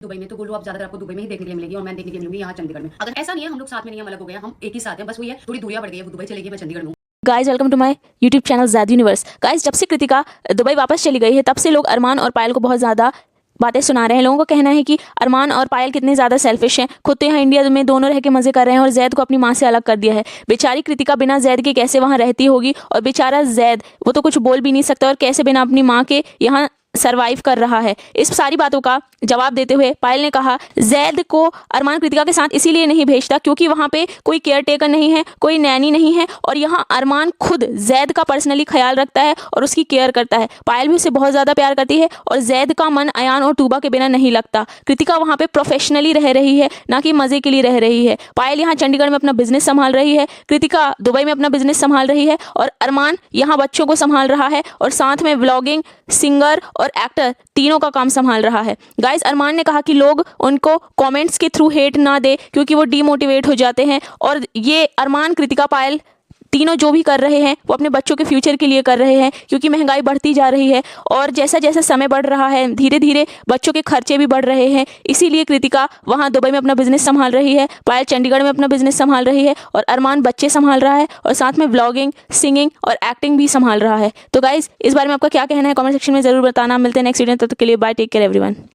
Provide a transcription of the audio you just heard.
Dubai में तो गोलू आप ज्यादातर आपको दुबई में ही देखने के लिए मिलेगी और मैं देखने के लिए मिलूंगी यहाँ चंडीगढ़ में। अगर ऐसा नहीं है हम लोग साथ में नहीं, हम अलग हो गए, हम एक ही साथ हैं, बस वही है थोड़ी दूरियां बढ़ गई है, वो दुबई चली गई, मैं चंडीगढ़ में हूँ। Guys welcome to my YouTube channel Zaid Universe. Guys जब से कृतिका दुबई वापस चली गई है तब से लोग अरमान और पायल को बहुत ज़्यादा बातें सुना रहे हैं। लोगों का कहना है कि अरमान और पायल कितने ज़्यादा सेल्फिश हैं, खुद तो यहाँ इंडिया में दोनों रह के मज़े कर रहे हैं और जैद को अपनी माँ से अलग कर दिया है। बेचारी कृतिका बिना जैद के कैसे वहाँ रहती होगी, और बेचारा जैद वो तो कुछ बोल भी नहीं सकता और कैसे बिना अपनी माँ के यहाँ सरवाइव कर रहा है। इस सारी बातों का जवाब देते हुए पायल ने कहा जैद को अरमान कृतिका के साथ इसीलिए नहीं भेजता क्योंकि वहाँ पे कोई केयर टेकर नहीं है, कोई नैनी नहीं है, और यहाँ अरमान खुद जैद का पर्सनली ख्याल रखता है और उसकी केयर करता है। पायल भी उसे बहुत ज़्यादा प्यार करती है और जैद का मन अयान और टूबा के बिना नहीं लगता। कृतिका वहाँ पे प्रोफेशनली रह रही है, ना कि मज़े के लिए रह रही है। पायल यहाँ चंडीगढ़ में अपना बिजनेस संभाल रही है, कृतिका दुबई में अपना बिजनेस संभाल रही है, और अरमान यहाँ बच्चों को संभाल रहा है और साथ में व्लॉगिंग, सिंगर और एक्टर तीनों का काम संभाल रहा है। गाइस अरमान ने कहा कि लोग उनको कमेंट्स के थ्रू हेट ना दे क्योंकि वो डीमोटिवेट हो जाते हैं, और ये अरमान, कृतिका, पायल तीनों जो भी कर रहे हैं वो अपने बच्चों के फ्यूचर के लिए कर रहे हैं क्योंकि महंगाई बढ़ती जा रही है और जैसा जैसा समय बढ़ रहा है धीरे धीरे बच्चों के खर्चे भी बढ़ रहे हैं। इसीलिए कृतिका वहाँ दुबई में अपना बिजनेस संभाल रही है, पायल चंडीगढ़ में अपना बिजनेस संभाल रही है, और अरमान बच्चे संभाल रहा है और साथ में व्लॉगिंग, सिंगिंग और एक्टिंग भी संभाल रहा है। तो गाइज इस बारे में आपका क्या कहना है कमेंट सेक्शन में ज़रूर बताना। मिलते हैं नेक्स्ट वीडियो, तब तक के लिए बाय, टेक केयर एवरीवन।